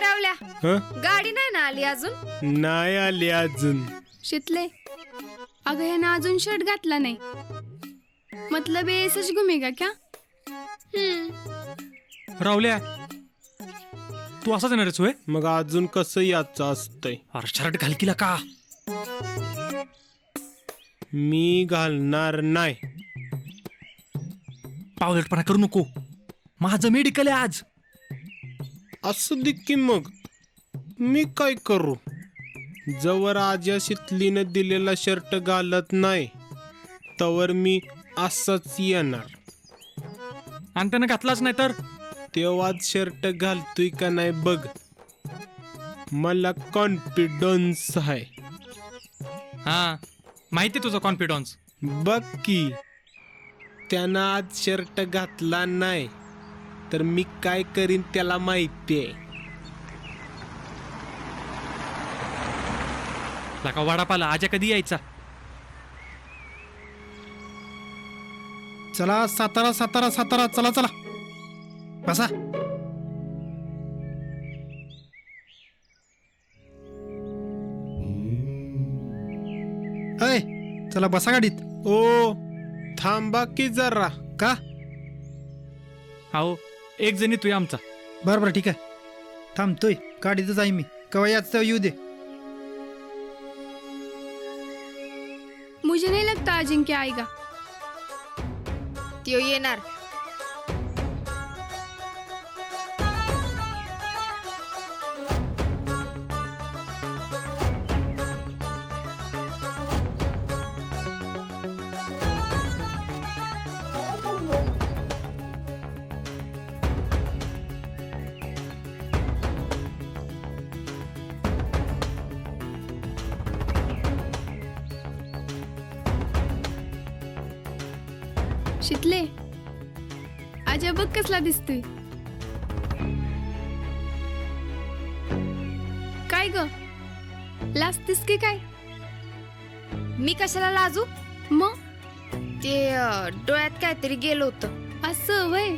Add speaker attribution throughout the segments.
Speaker 1: रावल्या
Speaker 2: हं?
Speaker 1: गाडी नाही ना आली अजून?
Speaker 2: नाही आली अजून.
Speaker 3: शितले अगं ह्यानं अजून शर्ट घातला नाही. मतलब ये सच घुमेगा क्या?
Speaker 4: रावल्या तू असाच येणार होय?
Speaker 2: मग अजून कसं याचं असतंय?
Speaker 4: अरे शर्ट घाल किला का?
Speaker 2: मी घालणार नाही.
Speaker 4: पावलेटपणा करू नको. माझं मेडिकल आहे आज.
Speaker 2: असं दे की मग मी काय करू? जवर आज्या शितलीनं दिलेला शर्ट घालत नाही तवर मी असंच येणार.
Speaker 4: आणि त्यानं घातलाच नाही तर
Speaker 2: तेव्हाच शर्ट घालतोय का नाही बघ. मला कॉन्फिडन्स आहे.
Speaker 4: हा माहिती तुझा कॉन्फिडन्स.
Speaker 2: बघ की त्यानं आज शर्ट घातला नाही तर मी काय करीन त्याला माहिती आहे.
Speaker 4: लका वडापाला आजा कधी यायचा?
Speaker 5: चला सातारा सातारा सातारा चला चला बसा. अय चला बसा गाडीत.
Speaker 2: ओ थांबा की जरा.
Speaker 5: का?
Speaker 4: हो एक जणी तू आमचा.
Speaker 5: बरं बरं ठीक आहे थांबतोय. गाडीतच आहे मी. कवा याच येऊ दे.
Speaker 3: मुझे नहीं लगता अजिंक्य आएगा.
Speaker 1: त्यो येणार.
Speaker 3: शितले आजा बघ कसला दिसतोय. काय ग लाजतीस की काय?
Speaker 1: मी कशाला लाजू?
Speaker 3: मग
Speaker 1: ते डोळ्यात काहीतरी गेलं होतं.
Speaker 3: असं वय.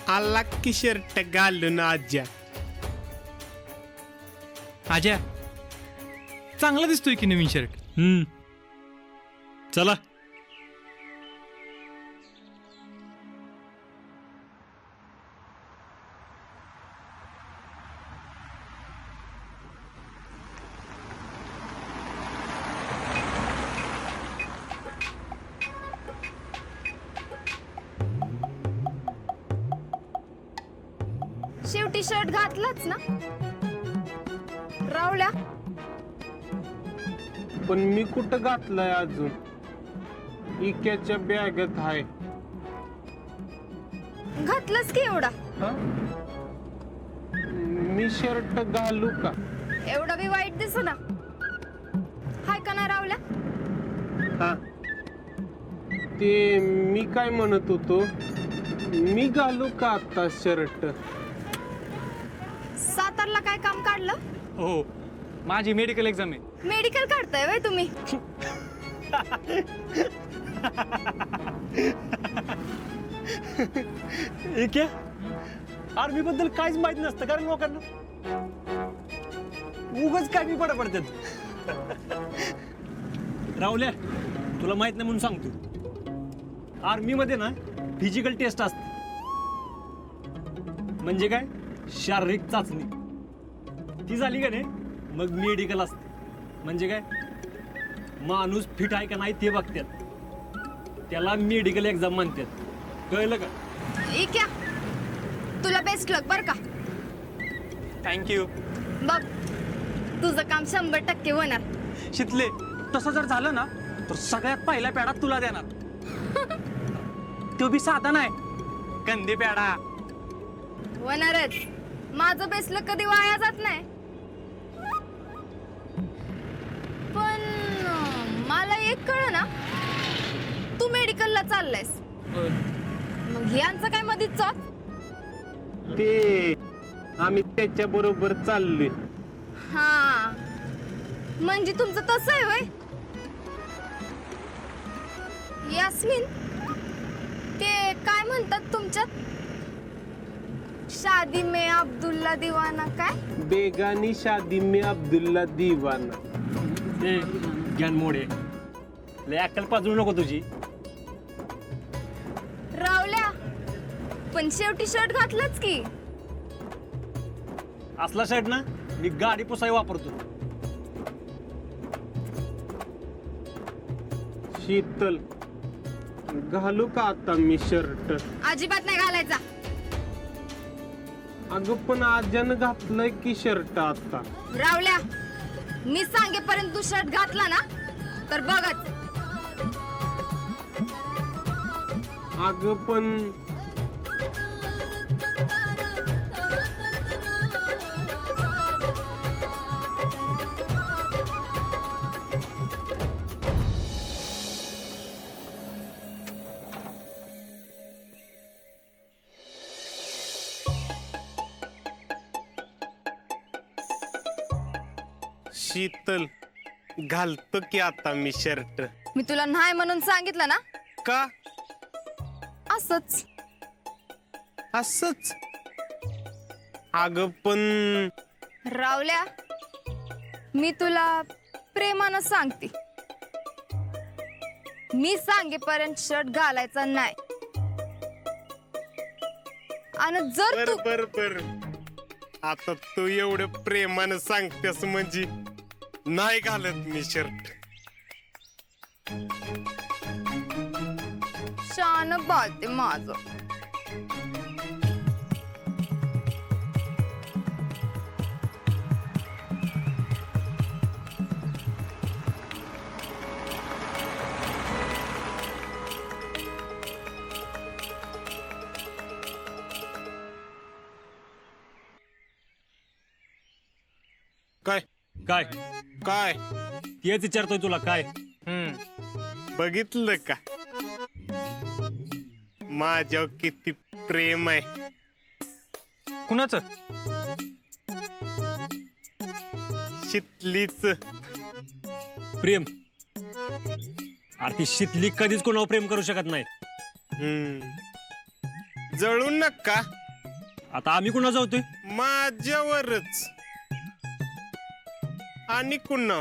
Speaker 2: आला की शर्ट घालून आज्या.
Speaker 4: आजा चांगला दिसतोय की नवीन शर्ट.
Speaker 2: चला.
Speaker 1: शेवटी शर्ट घातलाच ना रावल्या?
Speaker 2: पण मी कुठं घातलंय अजून? इक्याच्या बॅगेत आहे.
Speaker 1: घातलंच की एवढा.
Speaker 2: मी शर्ट घालू का?
Speaker 1: एवढा बी वाईट दिसू ना. हाय का ना रावल्या?
Speaker 2: हा ते मी काय म्हणत होतो, मी घालू का आता शर्ट?
Speaker 1: सातारला काय काम काढलं?
Speaker 4: हो माझी मेडिकल एक्झाम आहे.
Speaker 1: मेडिकल काढताय वय तुम्ही?
Speaker 6: आर्मी बद्दल काहीच माहित नसतं कारण लोकांना उगाच काय मी पडतात. रावल्या तुला माहित नाही म्हणून सांगतो. आर्मी मध्ये ना फिजिकल टेस्ट असते. म्हणजे काय शारीरिक चाचणी. ती झाली का नाही मग मेडिकल असते. म्हणजे काय माणूस फिट आहे का नाही ते बघतात. त्याला मेडिकल एक्झाम म्हणतात. कळलं का?
Speaker 1: इक्या तुला बेस्ट लक बर का.
Speaker 4: थँक्यू.
Speaker 1: बघ तुझं काम 100% होणार.
Speaker 4: शितले तसं जर झालं ना तर सगळ्यात पहिला पेढा तुला देणार. तो बी साधा नाही कंदी पेढा.
Speaker 1: होणारच. माझं बेस्ट लक कधी वाया जात नाही. पण मला एक कळ ना, तू मेडिकलला चाललायस मग यांचं काय मधीच चाल?
Speaker 2: ते आम्ही त्याच्या बरोबर चाललोय.
Speaker 1: हा म्हणजे तुमचं तसं आहे वय यास्मिन ते काय म्हणतात तुमच्यात शादी में अब्दुल्ला दीवाना काय
Speaker 2: बेगानी शादी में अब्दुल्ला दीवाना.
Speaker 6: ते ज्ञान मोडे लय अक्कल पाजू नको तुझी.
Speaker 1: रावल्या पण शेवटी शर्ट घातलाच की.
Speaker 6: असला शर्ट ना मी गाडी पुसाई वापरतो.
Speaker 2: शीतल घालू का आता मी शर्ट?
Speaker 1: अजिबात नाही घालायचा.
Speaker 2: अगं पण आज्यानं घातलंय की शर्ट आता.
Speaker 1: रावल्या मी सांगेपर्यंत तू शर्ट घातला ना तर बघच.
Speaker 2: अगं पण शीतल घालतो की आता मी शर्ट.
Speaker 1: मी तुला नाही म्हणून सांगितलं ना.
Speaker 2: का
Speaker 1: असंच.
Speaker 2: असच? अगं पण
Speaker 1: रावल्या मी तुला प्रेमानं सांगते मी सांगेपर्यंत शर्ट घालायचा नाही. आणि जर
Speaker 2: बर
Speaker 1: तू
Speaker 2: बर बर आता तू एवढं प्रेमानं सांगतेस म्हणजे नाही घालत मी शर्ट.
Speaker 1: शान बाळते माझं.
Speaker 2: काय
Speaker 6: काय
Speaker 2: काय
Speaker 6: तेच विचारतोय तुला काय.
Speaker 2: बघितलं का माझ्यावर किती प्रेम आहे.
Speaker 4: कुणाचं?
Speaker 2: शितलीच.
Speaker 6: प्रेम अरे ती शितली कधीच कोणावर प्रेम करू शकत नाही.
Speaker 2: जळू नका
Speaker 6: आता आम्ही कुणा जाऊतोय.
Speaker 2: माझ्यावरच. आणि कुणा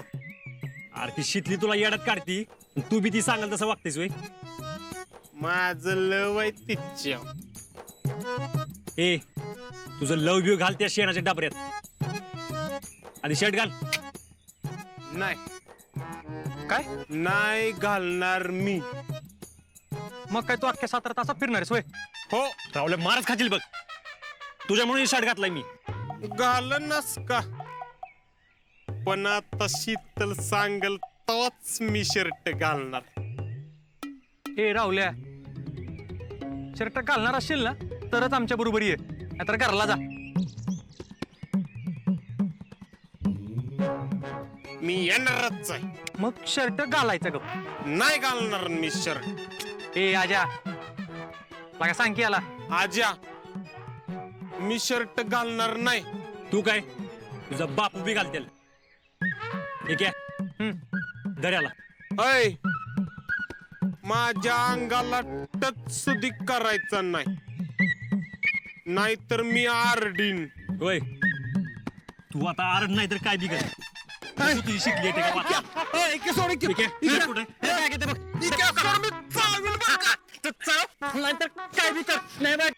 Speaker 6: अरे ती शितली तुला येड्यात काढती तू बी ती सांगाल तसं वागतेस वय.
Speaker 2: माझं लव आहे तिच्या.
Speaker 6: ए तुझं लव व्यू घाल त्या शेणाच्या डबऱ्यात. आणि शर्ट घाल.
Speaker 2: नाही
Speaker 4: काय
Speaker 2: नाही घालणार मी.
Speaker 4: मग काय तू अख्ख्या 17 तासात फिरणार आहेस होय?
Speaker 2: हो
Speaker 6: रावले मारच खातील बघ. तुझ्यामुळे शर्ट घातलाय मी.
Speaker 2: घालनस का पण आता शीतल सांगल तवाच मी शर्ट घालणार.
Speaker 4: ए रावल्या शर्ट घालणार असशील ना तरच आमच्या बरोबर ये नाहीतर घरला जा.
Speaker 2: मी येणारच आहे.
Speaker 4: मग शर्ट घालायचं ग.
Speaker 2: नाही घालणार मी शर्ट.
Speaker 4: ए आजा लागा सांग की याला.
Speaker 2: आज्या मी शर्ट घालणार नाही.
Speaker 6: तू काय तुझा बापू बी घालतेल. ठीक आहे दर्याला.
Speaker 2: ऐ माझ्या अंगाला टच सुधी करायचा नाही नाहीतर मी आरडीन.
Speaker 6: होय तू आता आरड नाही तर काय बी कर. तू तुझी शिकली आहे ते का वाचा. ठीक आहे शर्ट कुठे काय घेते बघ. नाहीतर काय बी कर. नाही बघ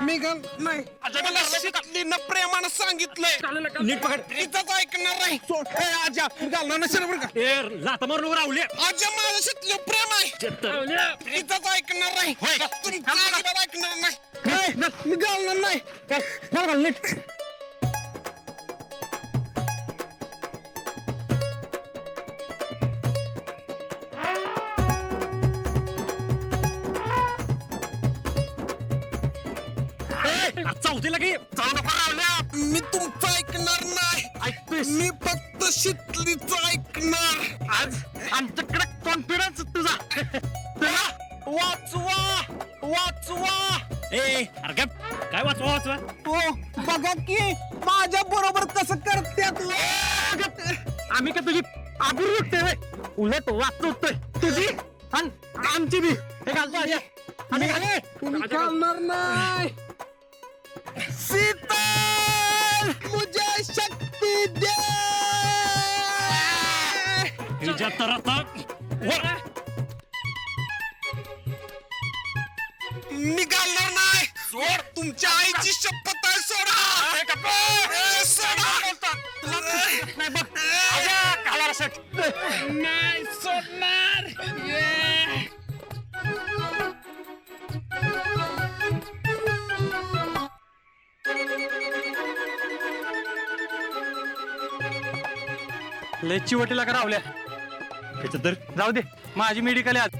Speaker 2: मी प्रेमानं सांगितलंय
Speaker 6: नीट पकड.
Speaker 2: तिथंच ऐकणार नाही. आज्या घालणार नाही.
Speaker 6: ए जाता मारून राहुले.
Speaker 2: आज्या माझं शिकलं प्रेम आहे. इथंच ऐकणार नाही. तुमचं अजिबात ऐकणार नाही. मी घालणार नाही.
Speaker 6: चौथीला काही
Speaker 2: मी तुमचं ऐकणार नाही.
Speaker 6: ऐकतोयस.
Speaker 2: मी फक्त शितलीचं ऐकणार.
Speaker 6: आज आमच्याकडे कॉन्फिडन्स तुझा.
Speaker 2: वाचवा वाचवा.
Speaker 6: ए अरे काय वाचवा वाचवा.
Speaker 2: हो बघा की माझ्या बरोबर कसं करत्यात
Speaker 4: आम्ही का तुझी आबरू लुटतोय उलट वाचतोय तुझी आणि आमची बी हे घालतो आजी. आम्ही घाले.
Speaker 2: करणार नाही शीतल मुझे शक्ती दे
Speaker 6: तुझ्या तर आता
Speaker 2: निघालणार नाही सोड तुमच्या आईची शपथ आहे सोडा
Speaker 4: नाही बघ घाला रसट.
Speaker 2: नाही सोडणार
Speaker 4: लय चिवटीला का रावल्या
Speaker 6: ह्याच्या तर
Speaker 4: जाऊ दे माझी मेडिकल आज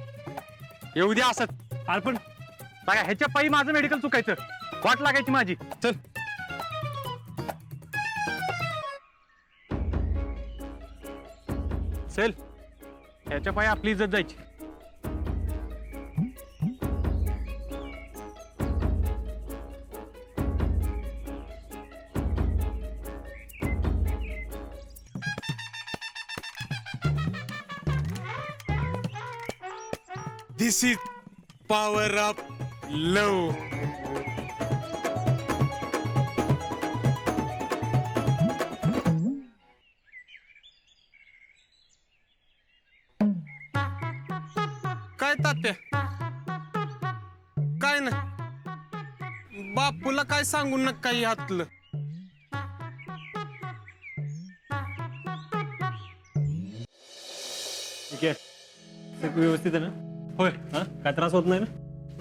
Speaker 4: येऊ दे असत.
Speaker 6: अरे पण
Speaker 4: बघा ह्याच्या पायी माझं मेडिकल चुकायचं वाट लागायची माझी. चल चल ह्याच्या पायी आपली इज्जत जायची.
Speaker 2: This is power of love. काय तात्या काय ना बापूला काय सांगू नका काही हातलं.
Speaker 6: ठीक आहे सगळं व्यवस्थित आहे ना?
Speaker 4: होय
Speaker 6: हा काय त्रास होत नाही ना?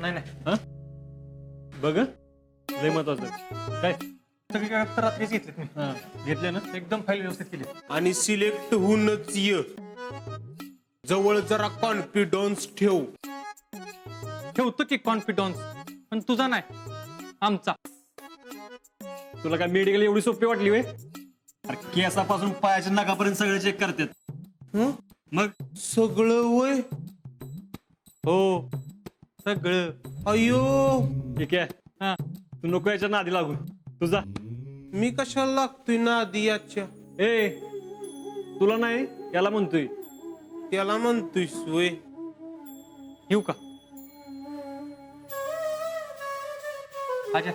Speaker 4: नाही नाही
Speaker 6: हा बघ लय महत्वाचं आहे. काय
Speaker 4: सगळी कागद रात्रीच घेतलीत मी.
Speaker 6: हा घेतले ना?
Speaker 4: एकदम फाईल व्यवस्थित केली.
Speaker 2: आणि सिलेक्ट होऊनच ये जवळ जरा कॉन्फिडन्स ठेव.
Speaker 4: ठेवतो की कॉन्फिडन्स पण तुझा नाही आमचा.
Speaker 6: तुला काय मेडिकल एवढी सोपी वाटली वे? अरे केसापासून पायाच्या नखापर्यंत सगळे चेक करतात.
Speaker 2: हं?
Speaker 6: मग
Speaker 2: सगळं वय
Speaker 4: हो सगळं.
Speaker 2: अयो
Speaker 6: ठीक आहे
Speaker 4: हा
Speaker 6: तू नको याच्या नादी लागू तुझा.
Speaker 2: मी कशाला लागतोय ना आधी याच्या
Speaker 6: ए तुला नाही याला म्हणतोय.
Speaker 2: त्याला म्हणतोय वय
Speaker 4: येऊ का आजा.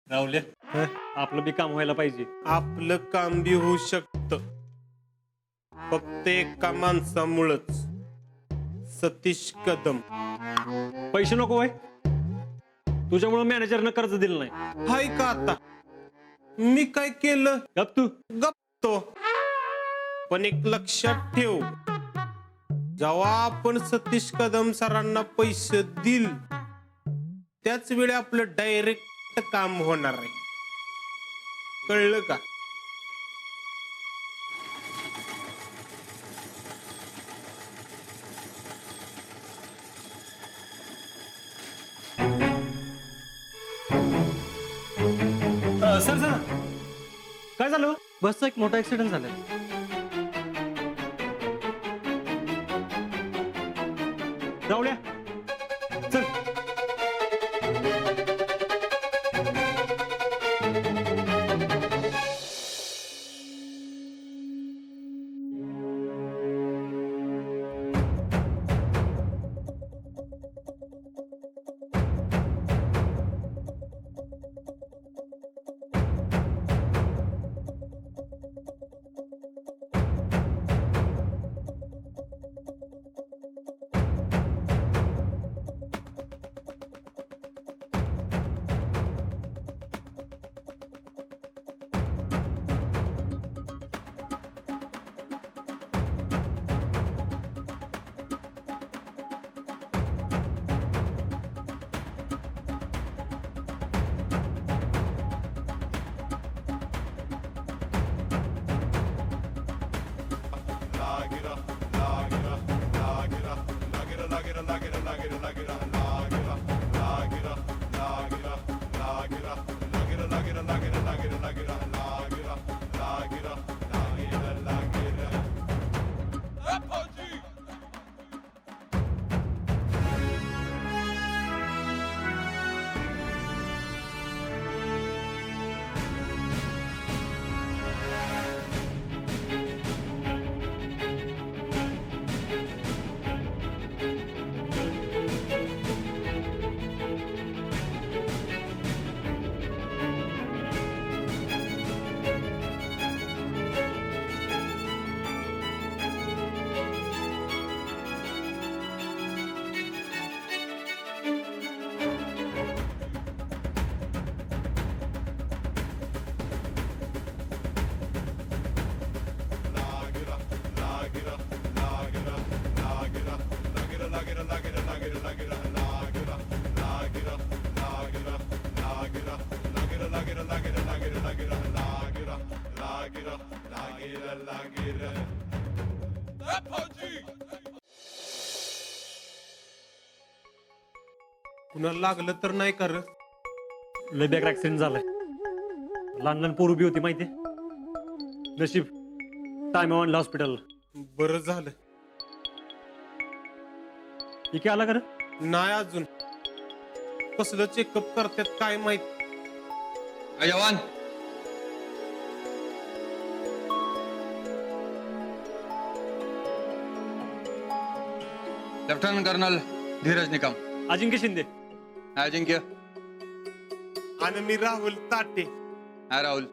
Speaker 6: राहुल्या आपलं बी काम व्हायला पाहिजे.
Speaker 2: आपलं काम बी होऊ शकत फक्त एका माणसामुळंच. सतीश कदम.
Speaker 6: पैसे नको वय तुझ्यामुळे मॅनेजरनं कर्ज दिलं नाही.
Speaker 2: हाय का आता मी काय केलं
Speaker 6: गप तू.
Speaker 2: गप्तो. पण एक लक्षात ठेव जेव्हा आपण सतीश कदम सरांना पैसे दिल त्याच वेळी आपलं डायरेक्ट काम होणार आहे. कळलं का?
Speaker 6: सर सर काय झालं?
Speaker 4: बसचा एक मोठा ऍक्सिडेंट झाला.
Speaker 6: राहुल्या चल.
Speaker 2: कुणाला लागलं तर नाही कर.
Speaker 6: लय बेकार ऍक्सिडेंट झालाय. लहान लहान पोरं बी होती माहितीये. नशीब टाइम आणला हॉस्पिटलला.
Speaker 2: बरं झालं.
Speaker 6: इथे आला कर.
Speaker 2: नाही अजून. कसलं चेकअप करतात काय माहित.
Speaker 7: जवान, लेफ्टनंट कर्नल धीरज निकम.
Speaker 6: अजिंक्य शिंदे.
Speaker 7: अजिंक्य.
Speaker 2: आणि मी राहुल ताटे.
Speaker 7: हा राहुल,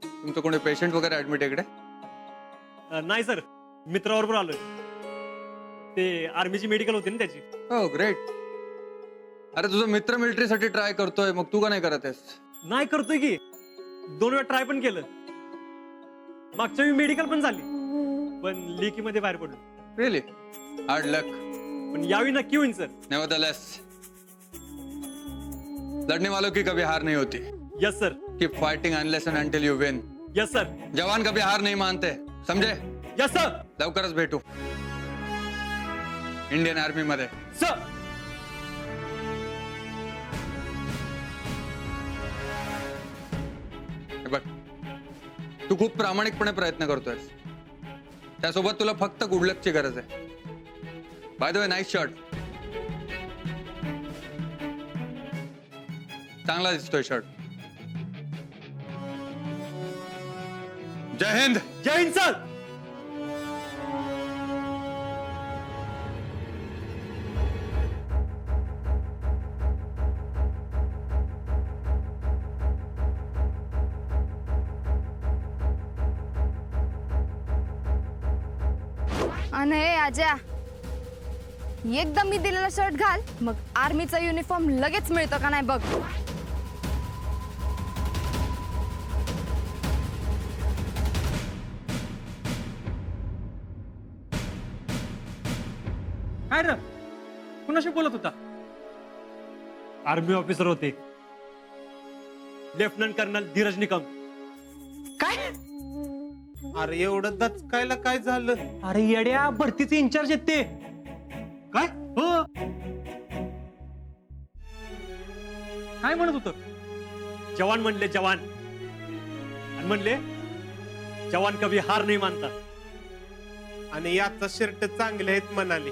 Speaker 7: तुमचं कोणी पेशंट वगैरे ऍडमिट आहे इकडे?
Speaker 6: नाही सर, मित्राबरोबर आलोय. ते आर्मीची मेडिकल होती ना त्याची.
Speaker 7: हो ग्रेट. अरे तुझा मित्र मिलिटरीसाठी ट्राय करतोय, मग तू का नाही करत आहेस?
Speaker 6: नाही करतोय की. 2 वेळा ट्राय पण केलं. मागच्या वेळी मेडिकल पण झाली, पण लेकी मध्ये बाहेर पडलो.
Speaker 7: रिअली? हार्ड लक.
Speaker 6: पण यावेळी नक्की होईल सर.
Speaker 7: नेवरदलेस, लड़ने वालों की कभी हार नहीं होती.
Speaker 6: Yes sir.
Speaker 7: Keep fighting unless end until you win.
Speaker 6: Yes sir.
Speaker 7: जवान कभी हार नहीं मानते, समझे?
Speaker 6: Yes sir.
Speaker 7: लवकरच भेटू इंडियन आर्मी मध्ये.
Speaker 6: सर.
Speaker 7: हे बघ, तू खूप प्रामाणिकपणे प्रयत्न करतोयस. त्यासोबत तुला फक्त गुडलकची गरज आहे. By the way, nice shirt. चांगला दिसतोय शर्ट. जय हिंद.
Speaker 6: जय हिंद सर.
Speaker 1: आणि हे आज्या, एकदम मी दिलेला शर्ट घाल, मग आर्मीचा युनिफॉर्म लगेच मिळतो का नाही बघ.
Speaker 4: काय रे, कुणाशी बोलत होता?
Speaker 6: आर्मी ऑफिसर होते, लेफ्टनंट कर्नल धीरज निकम.
Speaker 4: काय?
Speaker 2: अरे एवढं दचकायला काय झालं?
Speaker 4: अरे येड्या, भरतीचे इन्चार्ज आहेत ते.
Speaker 6: काय?
Speaker 4: हो. काय म्हणत होत?
Speaker 6: जवान म्हणले जवान, आणि म्हणले जवान कभी हार नाही मानता.
Speaker 2: आणि याचा शर्ट चांगले आहेत म्हणाले.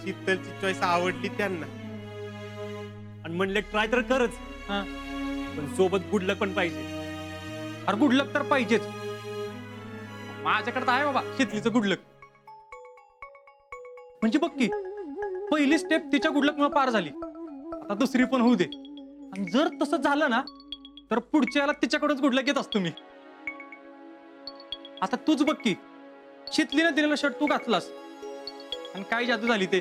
Speaker 2: शीतलची चॉईस आवडली त्यांना.
Speaker 6: आणि म्हणले ट्राय तर करच,
Speaker 4: हा.
Speaker 6: पण सोबत गुड लक पण पाहिजे.
Speaker 4: अरे गुडलक तर पाहिजेच. माझ्याकडे तर आहे बाबा शितलीचं गुडलक. म्हणजे बघ की, पहिली स्टेप तिच्या गुडलक मुळे पार झाली. आता दुसरी पण होऊ दे. आणि जर तसं झालं ना, तर पुढच्याला तिच्याकडूनच गुडलक घेत असतो मी. आता तूच बघ की, शितलीने दिलेला शर्ट तू घातलास आणि काय जादू झाली ते.